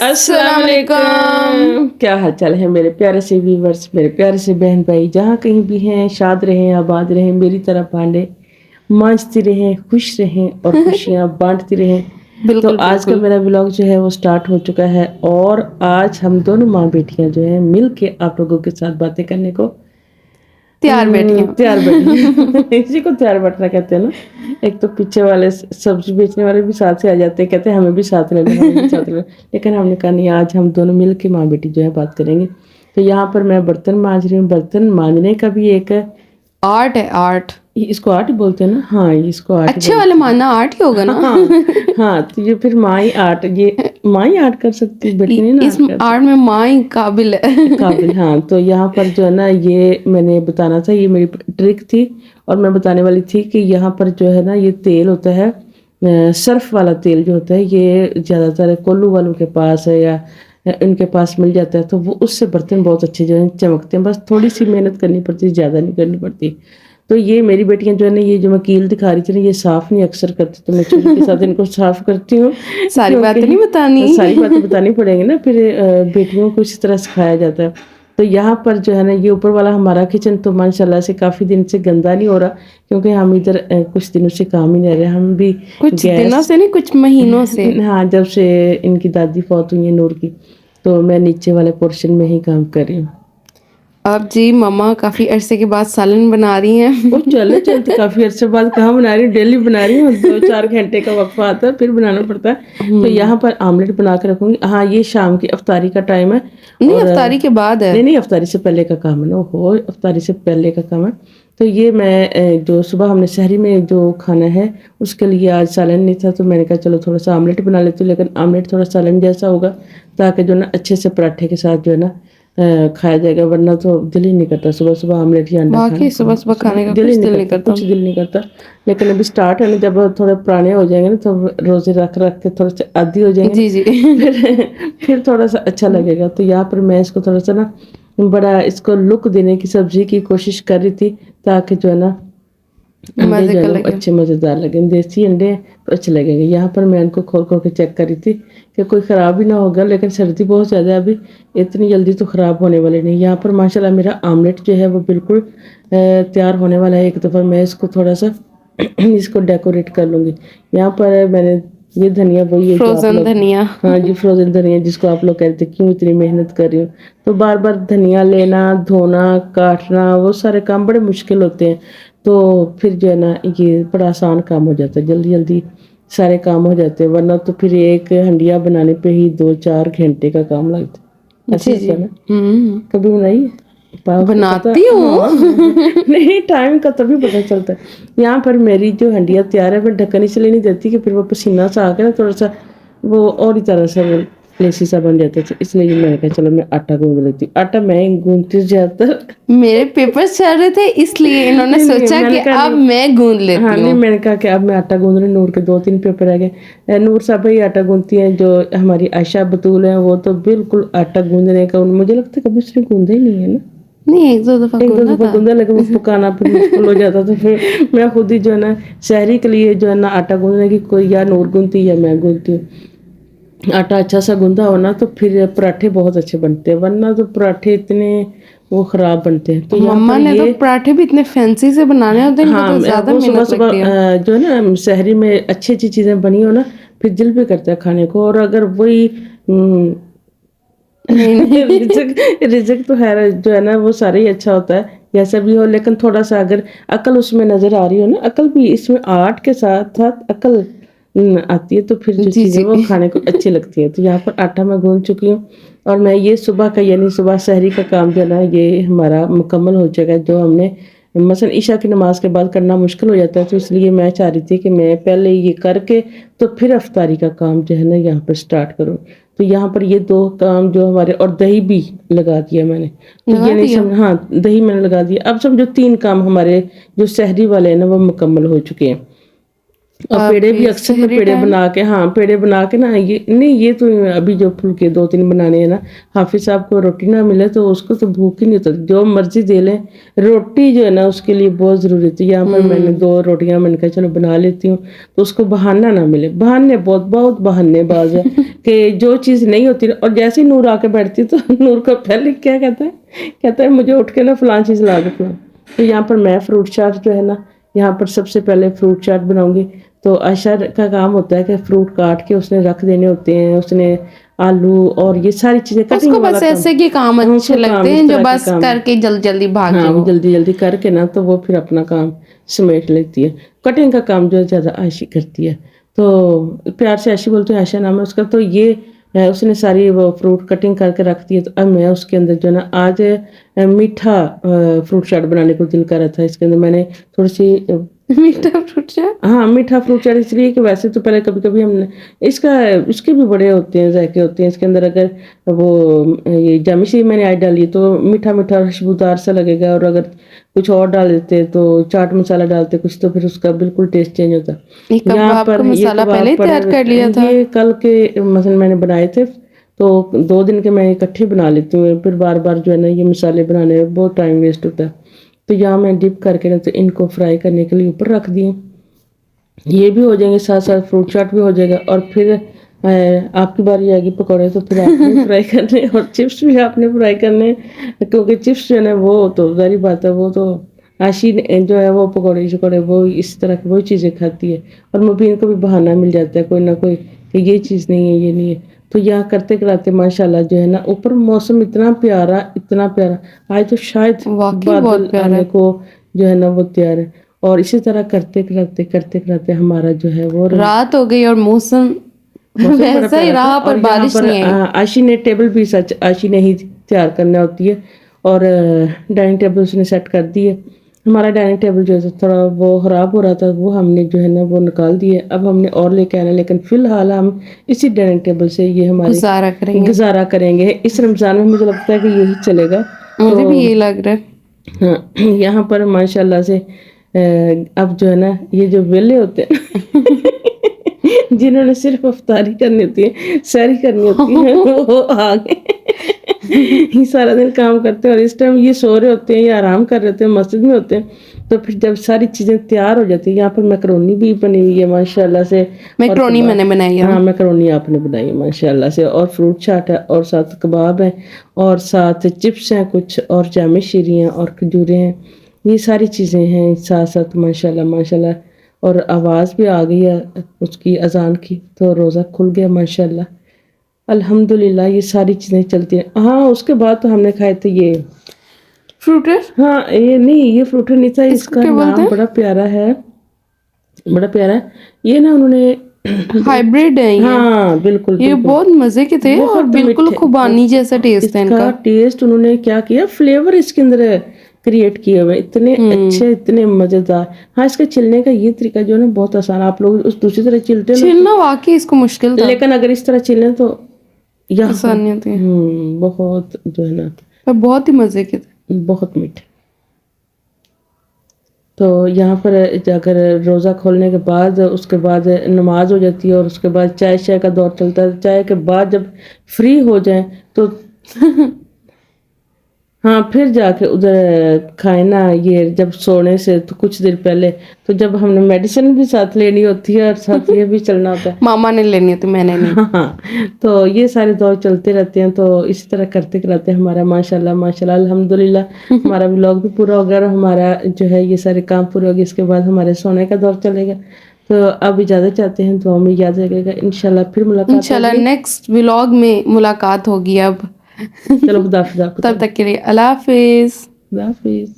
السلام علیکم. کیا حال چال ہے میرے پیارے سے ویورز، میرے پیارے سے بہن بھائی، جہاں کہیں بھی ہیں، شاد رہیں، آباد رہیں، میری طرح بھانڈے مانجتی رہیں، خوش رہیں اور خوشیاں بانٹتی رہیں. تو آج کا میرا ولاگ جو ہے وہ سٹارٹ ہو چکا ہے، اور آج ہم دونوں ماں بیٹیاں جو ہیں مل کے آپ لوگوں کے ساتھ باتیں کرنے کو تیار بیٹھی. اسی کو تیار بیٹھنا کہتے ہیں نا. ایک تو پیچھے والے سبزی بیچنے والے بھی ساتھ سے آ جاتے ہیں، کہتے ہیں ہمیں بھی ساتھ لے لو. لیکن ہم نے کہا نہیں، آج ہم دونوں مل کے ماں بیٹی جو ہے بات کریں گے. تو یہاں پر میں برتن مانج رہی ہوں. برتن مانجنے کا بھی ایک آرٹ ہے. آرٹ اس کو آرٹ بولتے ہیں نا. ہاں، اس کو آرٹ اچھے والے ماننا آرٹ ہی ہوگا نا. ہاں تو یہ پھر ماں ہی آرٹ، یہ ماں ہی آرٹ کر سکتی، بیٹی نہیں نا اس آرٹ میں ماں ہی قابل ہے. قابل. ہاں تو یہاں پر جو ہے نا، یہ میں نے بتانا تھا، یہ میری ٹرک تھی اور میں بتانے والی تھی کہ یہاں پر جو ہے نا، یہ تیل ہوتا ہے سرف والا تیل جو ہوتا ہے، یہ زیادہ تر کولو والوں کے پاس ہے یا ان کے پاس مل جاتا ہے. تو وہ اس سے برتن بہت اچھے جو ہیں چمکتے ہیں. بس تھوڑی سی محنت کرنی پڑتی، زیادہ نہیں کرنی پڑتی. تو یہ میری بیٹیاں جو ہے نا، یہ جو میں کیل دکھا رہی تھی نا، یہ صاف نہیں اکثر کرتی، تو میں چھری کے ساتھ ان کو صاف کرتی ہوں. ساری باتیں نہیں بتانی، ساری باتیں بتانی پڑیں گی نا، پھر بیٹیوں کو اسی طرح سکھایا جاتا ہے. تو یہاں پر جو ہے نا، یہ اوپر والا ہمارا کچن تو ماشاءاللہ سے کافی دن سے گندا نہیں ہو رہا، کیونکہ ہم ادھر کچھ دنوں سے کام ہی نہیں رہے. ہم بھی کچھ دنوں سے نہیں، کچھ مہینوں سے. ہاں، جب سے ان کی دادی فوت ہوئی ہے نور کی، تو میں نیچے والے پورشن میں ہی کام کر رہی ہوں. اب جی مما کافی عرصے کے بعد سالن بنا رہی ہیں. وہ چلتے کافی عرصے بعد کہاں بنا رہی ہوں، ڈیلی بنا رہی ہوں. 2-4 گھنٹے کا وقفہ آتا ہے، پھر بنانا پڑتا ہے. تو یہاں پر آملیٹ بنا کے رکھوں گی. ہاں، یہ شام کی افطاری کا ٹائم ہے. نہیں، افطاری کے بعد ہے. نہیں، افطاری سے پہلے کا کام ہے نا. وہ افطاری سے پہلے کا کام ہے. تو یہ میں جو صبح ہم نے سحری میں جو کھانا ہے، اس کے لیے آج سالن نہیں تھا، تو میں نے کہا چلو تھوڑا سا آملیٹ بنا لیتی ہوں. لیکن آملیٹ تھوڑا سالن جیسا ہوگا، تاکہ جو نا اچھے سے پراٹھے کے ساتھ جو ہے نا کھایا جائے گا. ورنہ تو دل ہی نہیں کرتا صبح آملیٹ یا انڈا کھانے واقعی صبح کھانے کا دل ہی کچھ نہیں کرتا، کچھ دل نہیں کرتا. لیکن ابھی سٹارٹ ہے نا، جب تھوڑے پرانے ہو جائیں گے نا، تو روزے رکھ کے تھوڑے سے عادی ہو جائیں گے جی نا، پھر تھوڑا سا اچھا لگے گا. تو یہاں پر میں اس کو تھوڑا سا نا بڑا اس کو لک دینے کی سبزی کی کوشش کر رہی تھی، تاکہ جو ہے نا انڈے مزے جو ہے کا نا لگے. اچھے مزیدار لگیں. دیسی انڈے تو اچھے لگیں گے. یہاں پر میں ان کو کھول کے چیک کر رہی تھی کہ کوئی خراب ہی نہ ہوگا. لیکن سردی بہت زیادہ ہے، ابھی اتنی جلدی تو خراب ہونے والے نہیں. یہاں پر ماشاءاللہ میرا آملیٹ جو ہے وہ بالکل تیار ہونے والا ہے. ایک دفعہ میں اس کو تھوڑا سا اس کو ڈیکوریٹ کر لوں گی. یہاں پر میں نے یہ دھنیا وہی ہے جو آپ فروزن لوگ، دھنیا. ہاں جی، فروزن دھنیا، جس کو آپ لوگ کہتے ہیں کیوں اتنی محنت کر رہی ہوں. تو بار بار دھنیا لینا، دھونا، کاٹنا، وہ سارے کام بڑے مشکل ہوتے ہیں. تو پھر جو ہے نا یہ بڑا آسان کام ہو جاتا ہے، جلدی جلدی سارے کام ہو جاتے ہیں. ورنہ تو پھر ایک ہنڈیا بنانے پہ ہی 2-4 گھنٹے کا کام لگتا ہے. ایسے جی ہوتا جی ہے نا. کبھی بنائی پتا؟ بناتی ہوں. نہیں، ٹائم کا تبھی پتا چلتا ہے. یہاں پر میری جو ہنڈیاں تیار ہے، میں ڈھکن اس لیے نہیں دیتی کہ پھر وہ پسینہ سا آ کے نا تھوڑا سا وہ اور ہی طرح سے لیسی سا بن جاتا ہے. اس لیے میں نے کہا چلو میں آٹا گوندھ لیتی ہوں. آٹا میں ہی گوندھتی ہوں زیادہ تر. میرے پیپرز چل رہے تھے، اس لیے انہوں نے سوچا کہ اب میں گوندھ ہاں لیتی نہیں، ہوں. میں نے کہا کہ اب میں آٹا گوندھ رہی ہوں. نور کے 2-3 پیپر رہ گئے. نور صاحب ہی آٹا گوندھتی ہیں. جو ہماری عائشہ بطول ہیں، وہ تو بالکل آٹا گوندھنے کا مجھے لگتا ہے کبھی اس نے گوندھا ہی نہیں ہے نا. نہیں، ایک دو دفعہ گوندھا تھا. گوندھا، لیکن وہ پکانا پھر مشکل ہو جاتا. تو پھر میں خود ہی جو ہے نا سحری کے لیے جو ہے نا آٹا گوندھنے کی کوئی یا نور گوندھتی یا میں گوندھتی ہوں. آٹا اچھا سا گوندھا ہونا تو پھر پراٹھے بہت اچھے بنتے ہیں. ورنہ تو پراٹھے اتنے وہ خراب بنتے ہیں. تو یہاں مما پر نے تو یہ پراٹھے بھی اتنے فینسی سے بنانے ہوتے ہیں، ان کو ہاں، تو زیادہ وہ صبح محنت صبح لگتی ہے. جو ہے نا سحری میں اچھی اچھی چیزیں بنی ہو نا، پھر دل بھی کرتا ہے کھانے کو. اور اگر وہی نہیں رزق تو ہے جو ہے نا، وہ سارا ہی اچھا ہوتا ہے جیسا بھی ہو. لیکن تھوڑا سا اگر عقل اس میں نظر آ رہی ہو نا، عقل بھی اس میں آرٹ کے ساتھ ساتھ عقل آتی ہے، تو پھر جو جی چیزیں جی. وہ کھانے کو اچھی لگتی ہے. تو یہاں پر آٹا میں گوندھ چکی ہوں، اور میں یہ صبح کا یعنی صبح سحری کا کام جو ہے نا یہ ہمارا مکمل ہو جائے گا. جو ہم نے مثلا عشاء کی نماز کے بعد کرنا مشکل ہو جاتا ہے، تو اس لیے میں چاہ رہی تھی کہ میں پہلے یہ کر کے تو پھر افطاری کا کام جو ہے نا یہاں پر سٹارٹ کروں. تو یہاں پر یہ 2 کام جو ہمارے، اور دہی بھی لگا دیا میں نے. تو لگا یہ نہیں دیا. ہاں، دہی میں نے لگا دیا. اب سمجھو 3 کام ہمارے جو سحری والے ہیں نا وہ مکمل ہو چکے ہیں. اور پیڑے بھی اکثر میں پیڑے بنا کے پیڑے بنا کے نا یہ نہیں، یہ تو ابھی جو پھلکے 2-3 بنانے ہیں نا، حافظ صاحب کو روٹی نہ ملے تو اس کو تو بھوک ہی نہیں ہوتا، جو مرضی دے لیں، روٹی جو ہے نا اس کے لیے بہت ضروری تھی۔ یہاں پر میں نے 2 روٹیاں میں نے کہا چلو بنا لیتی ہوں، تو اس کو بہانہ نہ ملے، بہانے بہت بہانے باز ہے کہ جو چیز نہیں ہوتی، اور جیسے ہی نور آ کے بیٹھتی تو نور کو پہلے کیا کہتا ہے مجھے اٹھ کے نا فلاں چیز لا کے کھلاؤ۔ تو یہاں پر میں فروٹ چاٹ جو ہے نا، یہاں پر سب سے پہلے فروٹ چاٹ بناؤں گی، تو عائشہ کا کام ہوتا ہے کہ فروٹ کاٹ کے اس نے رکھ دینے ہوتے ہیں، اس نے آلو اور یہ ساری چیزیں کٹنگ والا بس ایسے کے کام اچھے لگتے ہیں جو بس کر کے جلدی بھاگ جاؤ، جلدی کر کے نا تو وہ پھر اپنا کام سمیٹ لیتی ہے۔ کٹنگ کا کام جو زیادہ عائشہ کرتی ہے، تو پیار سے عائشہ بولتے ہیں، عائشہ نام ہے اس کا۔ تو یہ اس نے ساری وہ فروٹ کٹنگ کر کے رکھ دی ہے، تو اب میں اس کے اندر جو ہے نا آج میٹھا فروٹ چاٹ بنانے کو دل کر رہا تھا، اس کے اندر میں نے تھوڑی سی میٹھا فروٹ چاٹ، میٹھا فروٹ چاٹ اس لیے کہ ویسے تو پہلے کبھی کبھی ہم نے اس کے بھی بڑے ہوتے ہیں، ذائقے ہوتے ہیں، اس کے اندر اگر وہ یہ جامشی میں نے آج ڈالی تو میٹھا خوشبودار سا لگے گا، اور اگر کچھ اور ڈال دیتے تو چاٹ مسالہ ڈالتے کچھ تو پھر اس کا بالکل ٹیسٹ چینج ہوتا۔ یہاں پر مسالہ پہلے تیار کر لیا تھا؟ یہ کل کے مثلا میں نے بنائے تھے، تو 2 دن کے میں اکٹھے بنا لیتی ہوں، پھر بار بار جو ہے نا یہ مسالے بنانے میں بہت ٹائم ویسٹ ہوتا ہے۔ تو یہاں میں ڈپ کر کے نا تو ان کو فرائی کرنے کے لیے اوپر رکھ دیے، یہ بھی ہو جائیں گے، ساتھ ساتھ فروٹ چاٹ بھی ہو جائے گا، اور پھر آپ کی باری آئے گی پکوڑے، تو پھر آپ نے فرائی کرنے، اور چپس بھی آپ نے فرائی کرنے، کیونکہ چپس جو ہے نا وہ تو ظاہری بات ہے، وہ تو عائشہ جو ہے وہ پکوڑے شکوڑے وہ اس طرح کی وہی چیزیں کھاتی ہے، اور مبین کو بھی بہانہ مل جاتا ہے کوئی نہ کوئی کہ یہ چیز نہیں ہے، یہ نہیں ہے۔ تو یہاں کرتے کراتے ماشاءاللہ جو ہے نا اوپر موسم اتنا پیارا آج تو شاید بادل آنے کو جو ہے نا وہ تیار ہے، اور اسی طرح کرتے کراتے ہمارا جو ہے وہ رات ہو گئی اور موسم ویسا ہی رہا، پر بارش نہیں آئی۔ عائشہ نے ٹیبل بھی عائشہ نے ہی تیار کرنا ہوتی ہے، اور ڈائننگ ٹیبل اس نے سیٹ کر دی ہے۔ ہمارا ڈائننگ ٹیبل جو ہے تھوڑا وہ خراب ہو رہا تھا، وہ ہم نے جو ہے نا وہ نکال دی ہے، اب ہم نے اور لے کے آنا، لیکن فی الحال ہم اسی ڈائننگ ٹیبل سے یہ ہمارے گزارا کریں گے۔ اس رمضان میں مجھے لگتا ہے کہ یہی چلے گا، مجھے بھی یہی لگ رہا ہے۔ ہاں یہاں پر ماشاءاللہ سے اب جو ہے نا یہ جو ویلے ہوتے ہیں جنہوں نے صرف افطاری کرنی ہوتی ہے، سحری کرنی ہوتی ہے، وہ آگے سارا دن کام کرتے ہیں، اور اس ٹائم یہ سو رہے ہوتے ہیں یا آرام کر رہے ہوتے ہیں، مسجد میں ہوتے ہیں۔ تو پھر جب ساری چیزیں تیار ہو جاتی ہیں، یہاں پر میکرونی بھی بنی ہوئی ہے ماشاءاللہ سے، میکرونی میں نے بنائی ہے، ہاں میکرونی آپ نے بنائی ہے ماشاءاللہ سے، اور فروٹ چاٹ ہے، اور ساتھ کباب ہے، اور ساتھ چپس ہیں کچھ، اور جامع شیری ہیں، اور کھجوریں ہیں، یہ ساری چیزیں ہیں ساتھ ساتھ ماشاءاللہ، اور آواز بھی آ گئی ہے اس کی اذان کی، تو روزہ کھل گیا ماشاءاللہ الحمدللہ۔ یہ ساری چیزیں چلتی ہیں۔ ہاں اس کے بعد تو ہم نے کھائے تھے یہ فروٹر، ہاں یہ نہیں، یہ فروٹر نہیں تھا، اس کا نام بڑا پیارا ہے، یہ نا انہوں نے ہائیبریڈ ہے، ہاں بالکل یہ بہت مزے کے تھے، اور بالکل خوبانی جیسا ٹیسٹ ہے ان کا۔ ٹیسٹ انہوں نے کیا کیا، فلیور اس کے اندر کریٹ کیے ہوئے، اتنے اچھے، اتنے مزیدار۔ ہاں اس کے چھلنے کا یہ طریقہ جو ہے نا بہت آسان، آپ لوگ اس دوسری طرح چلتے ہیں چھلنا واقعی اس کو مشکل تھا، لیکن اگر اس طرح چلیں تو آسانی ہوتی ہے، بہت جو ہے نا بہت ہی مزے کے تھے، بہت میٹھے۔ تو یہاں پر اگر روزہ کھولنے کے بعد اس کے بعد نماز ہو جاتی ہے، اور اس کے بعد چائے کا دور چلتا ہے، چائے کے بعد جب فری ہو جائیں تو ہاں پھر جا کے ادھر کھائیں نا، یہ جب سونے سے تو کچھ دیر پہلے، تو جب ہم نے میڈیسن بھی ساتھ لینی ہوتی ہے، اور ساتھ یہ بھی چلنا ہوتا ہے، ماما نے لینی ہوتی، میں نے نہیں۔ ہاں تو یہ سارے دور چلتے رہتے ہیں، تو اسی طرح کرتے کراتے ہمارا ماشاءاللہ الحمدللہ ہمارا ولاگ بھی پورا ہو گیا، اور ہمارا جو ہے یہ سارے کام پورے ہو گئے، اس کے بعد ہمارے سونے کا دور چلے گا۔ تو اب اجازت چاہتے ہیں، تو ہمیں یاد رکھے گا انشاءاللہ پھر ملاقات ہوگی، انشاءاللہ نیکسٹ ولاگ میں ملاقات ہوگی اب۔ چلو خدا حافظ، تب تک کے لیے اللہ حافظ۔ اللہ حافظ۔